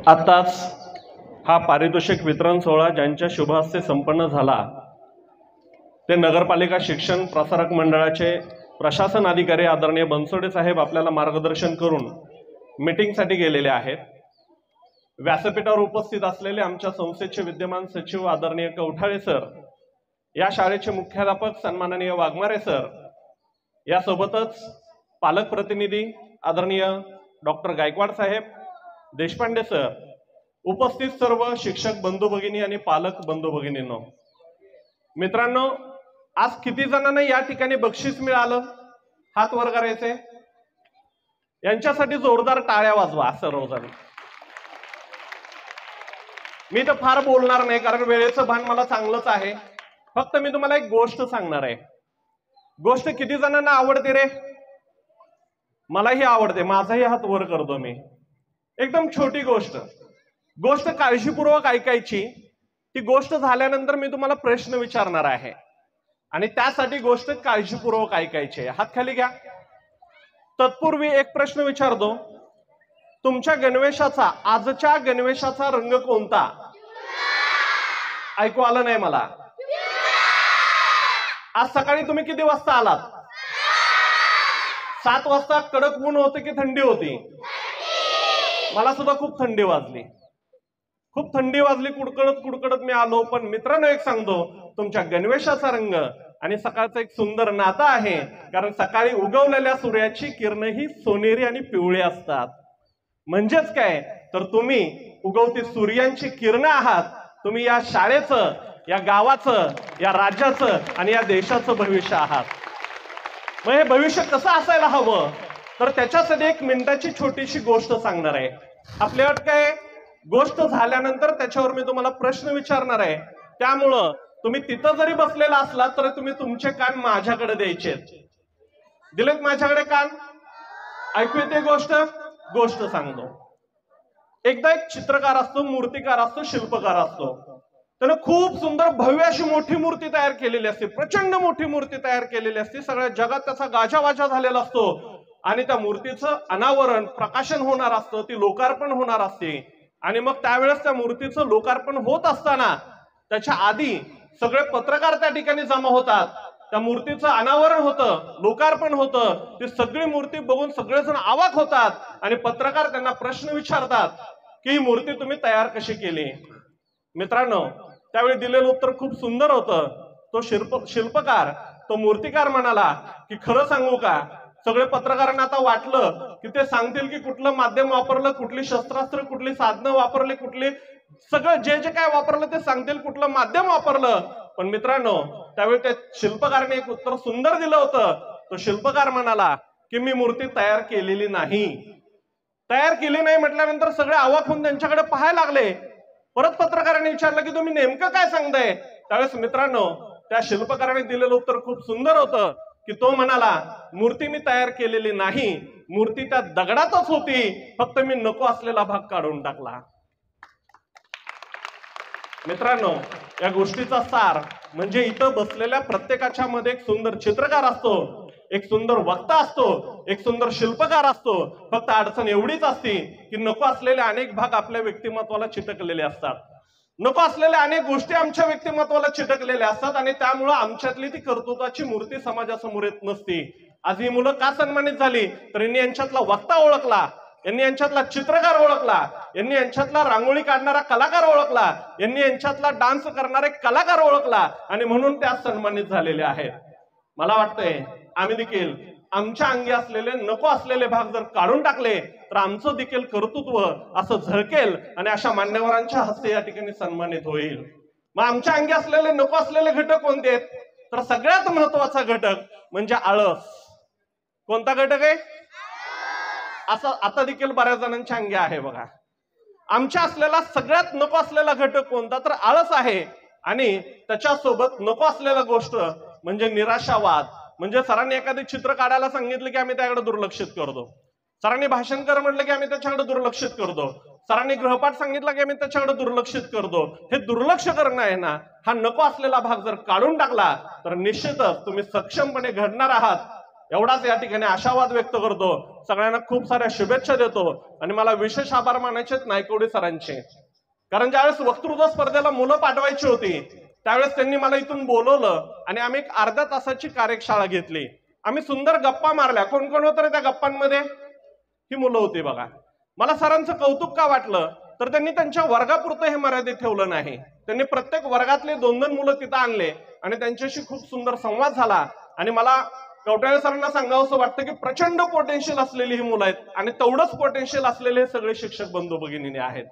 आताच हा पारितोषिक वितरण सोहळा ज्यांच्या शुभहस्ते संपन्न झाला ते नगरपालिका शिक्षण प्रसारक मंडळाचे प्रशासन अधिकारी आदरणीय बनसोडे साहेब आपल्याला मार्गदर्शन करून मीटिंगसाठी गेलेले आहेत। व्यासपीठावर उपस्थित असलेले आमच्या संस्थेचे विद्यमान सचिव आदरणीय कवठाळे सर, या शाळेचे मुख्याध्यापक सन्माननीय वाघमारे सर, यासोबतच पालक प्रतिनिधी आदरणीय डॉक्टर गायकवाड साहेब, देशपांडे सर, उपस्थित सर्व शिक्षक बंधू भगिनी आणि पालक बंधू भगिनींनो, मित्रांनो, आज किती जणांना या ठिकाणी बक्षीस मिळालं? हात वर करायचे। यांच्यासाठी जोरदार टाळ्या वाजवा सर्वजण। मी तर फार बोलणार नाही कारण वेळेचं भान मला चांगलंच आहे। फक्त मी तुम्हाला एक गोष्ट सांगणार आहे। गोष्ट किती जणांना आवडते रे? मलाही आवडते, माझाही हात वर करतो मी। एकदम छोटी गोष्ट काळजीपूर्वक ऐकायची। ती गोष्ट झाल्यानंतर मी तुम्हाला प्रश्न विचारणार आहे आणि त्यासाठी गोष्ट काळजीपूर्वक ऐकायची आहे। हात खाली घ्या। तत्पूर्वी एक प्रश्न विचारतो, तुमच्या गणवेशाचा, आजच्या गणवेशाचा रंग कोणता? ऐकू आलं नाही मला। आज सकाळी तुम्ही किती वाजता आलात? 7 वाजता। कडक ऊन होते की थंडी होती? मला सुद्धा खूप थंडी वाजली, कुडकडत मी आलो। पण मित्रांनो एक सांगतो, तुमच्या गणवेशाचा रंग आणि सकाळचं एक सुंदर नातं आहे, कारण सकाळी उगवलेल्या सूर्याची किरण ही सोनेरी आणि पिवळी असतात। म्हणजेच काय तर तुम्ही उगवती सूर्यांची किरण आहात। तुम्ही या शाळेचं, या गावाचं, या राज्याचं आणि या देशाचं भविष्य आहात। मग हे भविष्य कसं असायला हवं तर त्याच्यासाठी एक मिनिटाची छोटीशी गोष्ट सांगणार आहे। आपल्या काय गोष्ट झाल्यानंतर त्याच्यावर मी तुम्हाला प्रश्न विचारणार आहे, त्यामुळं तुम्ही तिथं जरी बसलेला असलात तरी तुम्ही तुमचे कान माझ्याकडे द्यायचे। दिलेत माझ्याकडे कान? ऐकू येते गोष्ट सांगतो। एकदा एक चित्रकार असतो, मूर्तिकार असतो, शिल्पकार असतो। त्यानं खूप सुंदर भव्य अशी मोठी मूर्ती तयार केलेली असते, प्रचंड मोठी मूर्ती तयार केलेली असते। सगळ्या जगात त्याचा गाजावाजा झालेला असतो आणि त्या मूर्तीचं अनावरण, प्रकाशन होणार असतं, ती लोकार्पण होणार असते। आणि मग त्यावेळेस त्या मूर्तीचं लोकार्पण होत असताना त्याच्या आधी सगळे पत्रकार त्या ठिकाणी जमा होतात। त्या मूर्तीचं अनावरण होतं, लोकार्पण होतं। ती सगळी मूर्ती बघून सगळेजण अवाक होतात आणि पत्रकार त्यांना प्रश्न विचारतात की ही मूर्ती तुम्ही तयार कशी केली? मित्रांनो, त्यावेळी दिलेलं उत्तर खूप सुंदर होतं। तो शिल्पकार, तो मूर्तिकार म्हणाला की खरं सांगू का, सगळे पत्रकारांना आता वाटलं की ते सांगतील की कुठलं माध्यम वापरलं, कुठली शस्त्रास्त्र, कुठली साधनं वापरली, कुठली सगळं जे काय वापरलं ते सांगतील, कुठलं माध्यम वापरलं। पण मित्रांनो, त्यावेळी त्या शिल्पकाराने एक उत्तर सुंदर दिलं होतं। तो शिल्पकार म्हणाला की मी मूर्ती तयार केलेली नाही। तयार केली नाही म्हटल्यानंतर सगळे अवाक होऊन त्यांच्याकडे पाहायला लागले। परत पत्रकाराने विचारलं की तुम्ही नेमकं काय सांगताय? त्यावेळेस मित्रांनो, त्या शिल्पकाराने दिलेलं उत्तर खूप सुंदर होतं की तो म्हणाला, मूर्ती मी तयार केलेली नाही, मूर्ती त्या दगडातच होती, फक्त मी नको असलेला भाग काढून टाकला। मित्रांनो, या गोष्टीचा सार म्हणजे इथं बसलेल्या प्रत्येकाच्या मध्ये एक सुंदर चित्रकार असतो, एक सुंदर वक्ता असतो, एक सुंदर शिल्पकार असतो। फक्त अडचण एवढीच असते की नको असलेले अनेक भाग आपल्या व्यक्तिमत्वाला चिटकलेले असतात, नको असलेल्या अनेक गोष्टी आमच्या व्यक्तिमत्वाला चिटकलेल्या असतात आणि त्यामुळं आमच्यातली ती कर्तृत्वाची मूर्ती समाजासमोर येत नसते। आज ही मुलं का सन्मानित झाली तर यांनी यांच्यातला वक्ता ओळखला, यांनी यांच्यातला चित्रकार ओळखला, यांनी यांच्यातला रांगोळी काढणारा कलाकार ओळखला, यांनी यांच्यातला डान्स करणारे कलाकार ओळखला आणि म्हणून त्या सन्मानित झालेले आहेत। मला वाटतंय आम्ही देखील आमच्या अंगी असलेले नको असलेले भाग जर काढून टाकले तर आमचं देखील कर्तृत्व असं झळकेल आणि अशा मान्यवरांच्या हस्ते या ठिकाणी सन्मानित होईल। मग आमच्या अंगी असलेले नको असलेले घटक कोणते आहेत तर सगळ्यात महत्वाचा घटक म्हणजे आळस। कोणता घटक आहे? असं आता देखील बऱ्याच जणांच्या अंगी आहे बघा। आमच्या असलेला सगळ्यात नको असलेला घटक कोणता तर आळस आहे आणि त्याच्यासोबत नको असलेला गोष्ट म्हणजे निराशावाद। म्हणजे सरांनी एखादे चित्र काढायला सांगितलं की आम्ही त्याकडे दुर्लक्षित करतो, सरांनी भाषण कर म्हटलं की आम्ही त्याच्याकडे दुर्लक्षित करतो, सरांनी गृहपाठ सांगितलं की आम्ही त्याच्याकडे दुर्लक्षित करतो। हे दुर्लक्ष करणं आहे ना, हा नको असलेला भाग जर काढून टाकला तर निश्चितच तुम्ही सक्षमपणे घडणार आहात। एवढाच या ठिकाणी आशावाद व्यक्त करतो. सगळ्यांना खूप साऱ्या शुभेच्छा देतो आणि मला विशेष आभार मानायचे नायकवडे सरांचे, कारण ज्यावेळेस वक्तृत्व स्पर्धेला मुलं पाठवायची होती त्यावेळेस त्यांनी मला इथून बोलवलं आणि आम्ही एक अर्ध्या तासाची कार्यशाळा घेतली. आम्ही सुंदर गप्पा मारल्या. कोण कोण होतं त्या गप्पांमध्ये? ही मुलं होती बघा. मला सरांचं कौतुक का वाटलं तर त्यांनी त्यांच्या वर्गापुरतं हे मर्यादित ठेवलं नाही. त्यांनी प्रत्येक वर्गातले 2-2 मुलं तिथं आणले आणि त्यांच्याशी खूप सुंदर संवाद झाला. आणि मला कवटाळे सरांना सांगावंसं वाटतं की प्रचंड पोटेन्शियल असलेली ही मुलं आहेत आणि तेवढंच पोटेन्शियल असलेले हे सगळे शिक्षक बंधू भगिनी आहेत.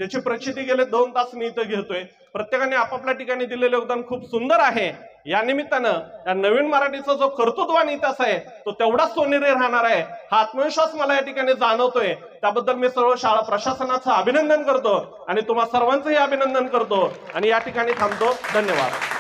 त्याची प्रचिती गेले 2 तास मी इथं घेतोय. प्रत्येकाने आपापल्या ठिकाणी दिलेलं योगदान खूप सुंदर आहे. या निमित्तानं या नवीन मराठीचा जो कर्तृत्वान इतिहास आहे तो तेवढाच सोनेरी राहणार आहे हा आत्मविश्वास मला या ठिकाणी जाणवतोय. त्याबद्दल मी सर्व शाळा प्रशासनाचं अभिनंदन करतो आणि तुम्हा सर्वांचंही अभिनंदन करतो आणि या ठिकाणी थांबतो. धन्यवाद.